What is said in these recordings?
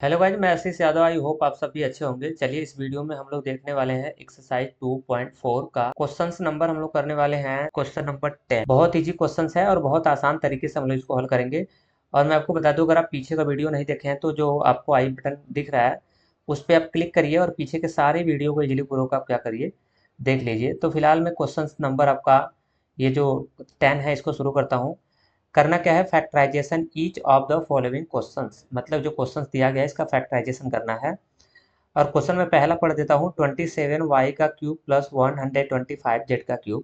Hello guys, मैं आशीष Yadav. I hope आप सभी अच्छे होंगे। चलिए, इस वीडियो में हम लोग देखने वाले हैं एक्सरसाइज 2.4 का क्वेश्चंस नंबर। हम लोग करने वाले हैं क्वेश्चन नंबर 10। बहुत इजी क्वेश्चंस है और बहुत आसान तरीके से हम लोग इसको हल करेंगे। और मैं आपको बता दूं, अगर आप पीछे का वीडियो नहीं देखे हैं तो जो आपको आई बटन दिख रहा है उस पर आप क्लिक करिए और पीछे के सारे वीडियो को इजीली पूर्वक आप क्या करिए, देख लीजिए। तो फिलहाल मैं क्वेश्चन नंबर आपका ये जो 10 है इसको शुरू करता हूँ। करना क्या है, factorization each of the following questions, मतलब जो क्वेश्चंस दिया गया है इसका फैक्टराइजेशन करना है। और क्वेश्चन में पहला पढ़ देता हूँ, 27y का क्यूब प्लस 125z का क्यूब।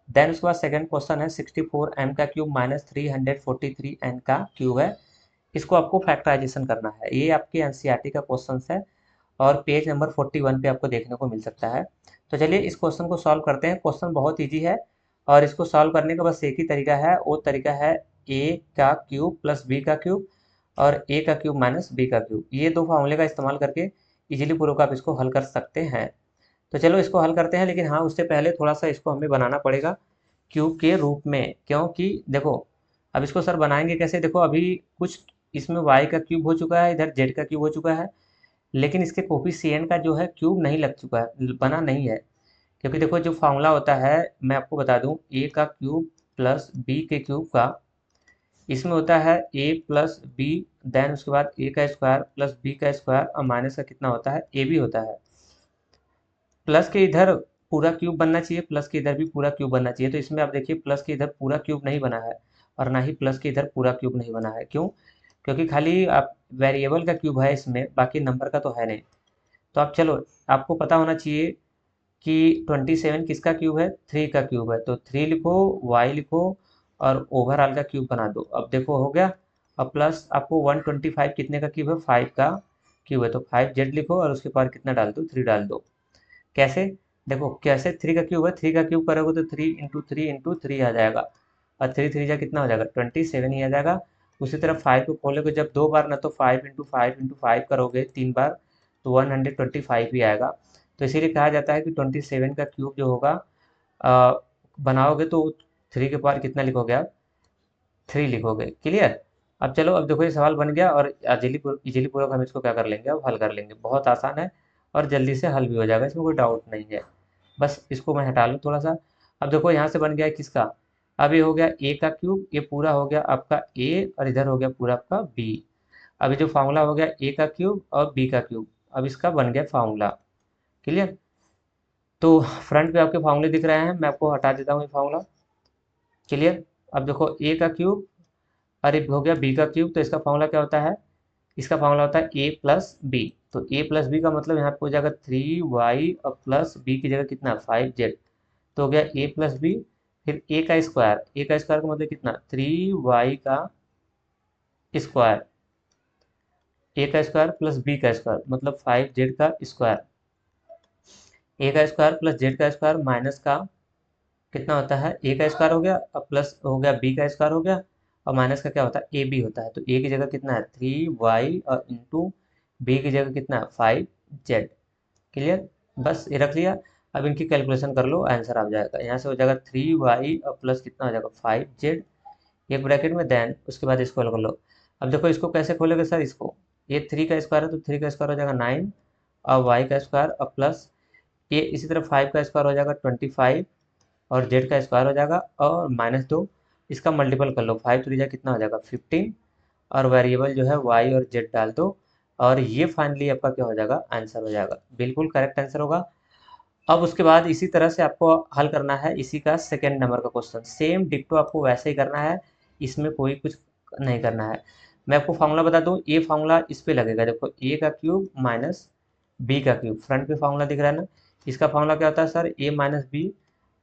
देन उसके बाद सेकंड क्वेश्चन है 64m का क्यूब माइनस 343n का क्यूब है। इसको आपको फैक्टराइजेशन करना है। ये आपके एनसीईआरटी का क्वेश्चन है और पेज नंबर 41 पे आपको देखने को मिल सकता है। तो चलिए इस क्वेश्चन को सॉल्व करते हैं। क्वेश्चन बहुत ईजी है और इसको सॉल्व करने का बस एक ही तरीका है, वो तरीका है ए का क्यूब प्लस बी का क्यूब और ए का क्यूब माइनस बी का क्यूब। ये दो फार्मूले का इस्तेमाल करके इजीली पूर्वक आप इसको हल कर सकते हैं। तो चलो इसको हल करते हैं, लेकिन हाँ उससे पहले थोड़ा सा इसको हमें बनाना पड़ेगा क्यूब के रूप में, क्योंकि देखो अब इसको सर बनाएंगे कैसे। देखो अभी कुछ इसमें y का क्यूब हो चुका है, इधर z का क्यूब हो चुका है, लेकिन इसके कोफिशिएंट का जो है क्यूब नहीं लग चुका है, बना नहीं है। क्योंकि देखो जो फार्मूला होता है, मैं आपको बता दूं, ए का क्यूब प्लस बी के क्यूब का, इसमें होता है ए प्लस बी, देन उसके बाद ए का स्क्वायर प्लस बी का स्क्वायर और माइनस का कितना होता है, ए बी होता है। प्लस के इधर पूरा क्यूब बनना चाहिए, प्लस के इधर भी पूरा क्यूब बनना चाहिए। तो इसमें आप देखिए प्लस के इधर पूरा क्यूब नहीं बना है और ना ही प्लस के इधर पूरा क्यूब नहीं बना है। क्यों? क्योंकि खाली आप वेरिएबल का क्यूब है इसमें, बाकी नंबर का तो है नहीं। तो आप चलो, आपको पता होना चाहिए कि 27 किसका क्यूब है, 3 का क्यूब है। तो 3 लिखो, y लिखो और ओवरऑल का क्यूब बना दो। अब देखो हो गया। अब प्लस आपको 125 कितने का क्यूब है, 5 का क्यूब है। तो 5z लिखो और उसके पार कितना डाल दो, 3 डाल दो। कैसे? देखो कैसे, 3 का क्यूब है, 3 का क्यूब करोगे तो 3 इंटू 3 आ जाएगा और 3 3 जा कितना हो जाएगा, 27 ही आ जाएगा। उसी तरह 5 को खोलोगे जब दो बार ना, तो 5 इंटू 5 करोगे 3 बार तो 125 ही आएगा। तो इसीलिए कहा जाता है कि 27 का क्यूब जो होगा अ, बनाओगे तो 3 के पार कितना लिखोगे आप, 3 लिखोगे। क्लियर? अब चलो, अब देखो ये सवाल बन गया और इजीली पूर्वक हम इसको क्या कर लेंगे, अब हल कर लेंगे। बहुत आसान है और जल्दी से हल भी हो जाएगा, इसमें कोई डाउट नहीं है। बस इसको मैं हटा लूँ थोड़ा सा। अब देखो यहाँ से बन गया किसका, अब ये हो गया ए का क्यूब, ये पूरा हो गया आपका ए और इधर हो गया पूरा आपका बी। अभी जो फार्मूला हो गया ए का क्यूब और बी का क्यूब, अब इसका बन गया फार्मूला। क्लियर? तो फ्रंट पे आपके फार्मूले दिख रहे हैं, मैं आपको हटा देता हूँ ये फार्मूला। क्लियर? अब देखो ए का क्यूब और ये हो गया बी का क्यूब, तो इसका फार्मूला क्या होता है, इसका फार्मूला होता है ए प्लस बी। तो ए प्लस बी का मतलब यहाँ पे हो जाएगा 3y और प्लस बी की जगह कितना, 5z। तो हो गया ए प्लस बी। फिर ए का स्क्वायर, ए का स्क्वायर का मतलब कितना, 3y का स्क्वायर, ए का स्क्वायर प्लस बी का स्क्वायर मतलब 5z का स्क्वायर। ए का स्क्वायर प्लस जेड का स्क्वायर माइनस का कितना होता है, ए का स्क्वायर हो गया अब प्लस हो गया बी का स्क्वायर हो गया और माइनस का क्या होता है, ए बी होता है। तो ए की जगह कितना है 3y और इंटू बी की जगह कितना है 5z। क्लियर? बस ये रख लिया। अब इनकी कैलकुलेशन कर लो, आंसर आ जाएगा। यहाँ से हो जाएगा 3y और प्लस कितना हो जाएगा 5z, एक ब्रैकेट में, देन उसके बाद इसको हल कर लो। अब देखो इसको कैसे खोलोगे सर, इसको ये 3 का स्क्वायर है तो 3 का स्क्वायर हो जाएगा 9 और y का स्क्वायर और प्लस ये इसी तरह 5 का स्क्वायर हो जाएगा 25 और जेड का स्क्वायर हो जाएगा और -2। इसका मल्टीपल कर लो, 5 3 जा कितना हो जाएगा 15 और वेरिएबल जो है वाई और जेड डाल दो और ये फाइनली आपका क्या हो जाएगा, आंसर हो जाएगा। बिल्कुल करेक्ट आंसर होगा। अब उसके बाद इसी तरह से आपको हल करना है इसी का सेकेंड नंबर का क्वेश्चन, सेम डिक्टो आपको वैसे ही करना है, इसमें कोई कुछ नहीं करना है। मैं आपको फार्मूला बता दूं, ये फार्मूला इस पे लगेगा। देखो ए का क्यूब माइनस बी का क्यूब, फ्रंट पे फार्मूला दिख रहा है ना, इसका फार्मूला क्या होता है सर, ए माइनस बी,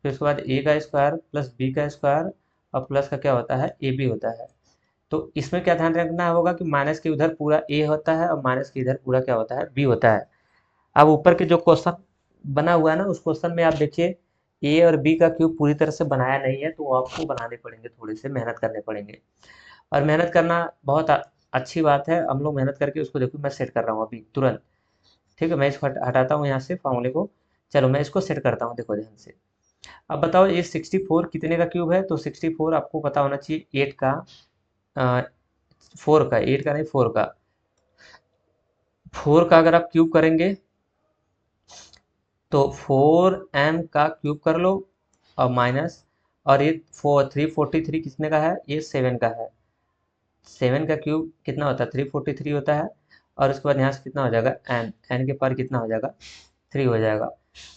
फिर उसके बाद ए का स्क्वायर प्लस बी का स्क्वायर और प्लस का क्या होता है, ए बी होता है। तो इसमें क्या ध्यान रखना होगा कि माइनस के उधर पूरा ए होता है और माइनस के इधर पूरा क्या होता है, बी होता है। अब ऊपर के जो क्वेश्चन बना हुआ है ना, उस क्वेश्चन में आप देखिए ए और बी का क्यूब पूरी तरह से बनाया नहीं है, तो आपको बनाने पड़ेंगे, थोड़े से मेहनत करने पड़ेंगे। और मेहनत करना बहुत अच्छी बात है, हम लोग मेहनत करके उसको, देखो मैं सेट कर रहा हूँ अभी तुरंत। ठीक है, मैं इसको हटाता हूँ यहाँ से फार्मूले को। चलो मैं इसको सेट करता हूँ, देखो ध्यान से। अब बताओ ये 64 कितने का क्यूब है, तो 64 आपको पता होना चाहिए 8 का, 4 का, 8 का नहीं 4 का। 4 का अगर आप क्यूब करेंगे तो 4m का क्यूब कर लो और माइनस, और ये 343 कितने का है, ये 7 का है। 7 का क्यूब कितना होता है, 343 होता है। और उसके बाद यहाँ से कितना हो जाएगा, n के पार कितना हो जाएगा, 3 हो जाएगा।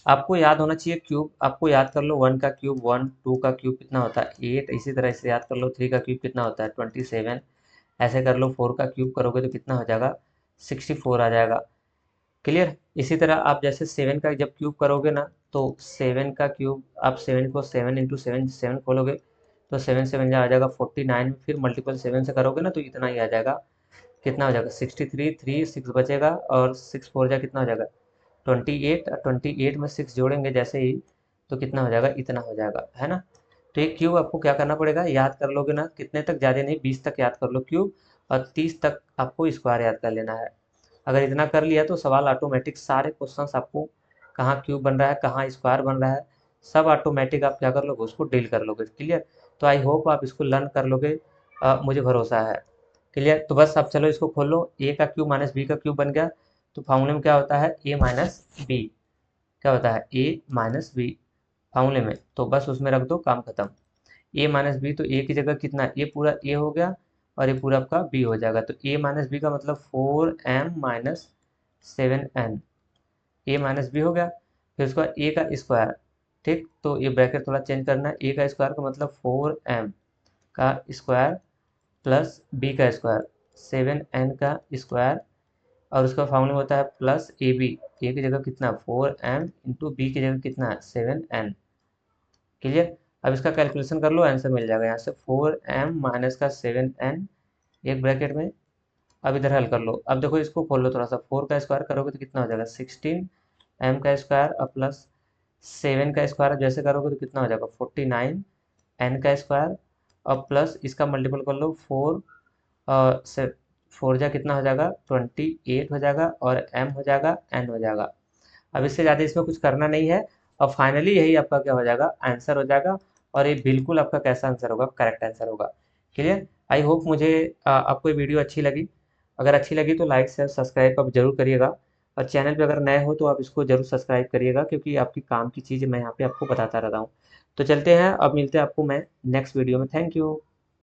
आपको याद होना चाहिए क्यूब, आपको याद कर लो 1 का क्यूब 1, 2 का क्यूब कितना होता है 8, इसी तरह से याद कर लो 3 का क्यूब कितना होता है 27, ऐसे कर लो। 4 का क्यूब करोगे तो कितना हो जाएगा, 64 आ जाएगा। क्लियर। इसी तरह आप जैसे 7 का जब क्यूब करोगे ना, तो 7 का क्यूब आप 7 को 7 इंटू 7 7 खोलोगे तो 7 7 जा आ जाएगा 49, फिर मल्टीपल 7 से करोगे ना तो इतना ही आ जाएगा। कितना हो जाएगा 63, 3 6 बचेगा और 6 4 जा कितना हो जाएगा 28, 28 में 6 जोड़ेंगे जैसे ही तो कितना हो जाएगा, इतना हो जाएगा, है ना। तो एक क्यूब आपको क्या करना पड़ेगा, याद कर लोगे ना कितने तक, ज़्यादा नहीं 20 तक याद कर लो क्यूब, और 30 तक आपको स्क्वायर याद कर लेना है। अगर इतना कर लिया तो सवाल ऑटोमेटिक, सारे क्वेश्चंस आपको कहाँ क्यूब बन रहा है कहाँ स्क्वायर बन रहा है सब ऑटोमेटिक आप क्या कर लोगे, उसको डील कर लोगे। क्लियर। तो आई होप आप इसको लर्न कर लोगे, मुझे भरोसा है। क्लियर। तो बस अब चलो इसको खोल लो, ए का क्यूब माइनस बी का क्यूब बन गया। तो फार्मूले में क्या होता है, ए माइनस बी, क्या होता है ए माइनस बी फार्मूले में, तो बस उसमें रख दो, काम खत्म। ए माइनस बी, तो ए की जगह कितना, ए पूरा ए हो गया और ये पूरा आपका बी हो जाएगा। तो ए माइनस बी का मतलब 4m माइनस 7n, ए माइनस बी हो गया। फिर उसके बाद ए का स्क्वायर, ठीक, तो ये ब्रैकेट थोड़ा चेंज करना है। ए का स्क्वायर का मतलब 4m का स्क्वायर प्लस बी का स्क्वायर 7n का स्क्वायर, और उसका फॉर्मूला होता है प्लस ए बी, ए की जगह कितना 4m इंटू बी की जगह कितना है 7n। क्लियर। अब इसका कैलकुलेशन कर लो, आंसर मिल जाएगा यहाँ से 4m माइनस का 7n एक ब्रैकेट में। अब इधर हल कर लो, अब देखो इसको खोल लो थोड़ा सा, 4 का स्क्वायर करोगे तो कितना हो जाएगा 16, m का स्क्वायर और प्लस 7 का स्क्वायर जैसे करोगे तो कितना हो जाएगा 49, n का स्क्वायर और प्लस इसका मल्टीपल कर लो 4, और से 4 जा कितना हो जाएगा 28 हो जाएगा, और m हो जाएगा n हो जाएगा। अब इससे ज़्यादा इसमें कुछ करना नहीं है, और फाइनली यही आपका क्या हो जाएगा, आंसर हो जाएगा। और ये बिल्कुल आपका कैसा आंसर होगा, करेक्ट आंसर होगा। क्लियर। आई होप मुझे आपको ये वीडियो अच्छी लगी। अगर अच्छी लगी तो लाइक शेयर सब्सक्राइब आप जरूर करिएगा, और चैनल पे अगर नए हो तो आप इसको जरूर सब्सक्राइब करिएगा, क्योंकि आपकी काम की चीज़ मैं यहाँ पे आपको बताता रहता हूँ। तो चलते हैं, अब मिलते हैं आपको मैं नेक्स्ट वीडियो में। Thank you.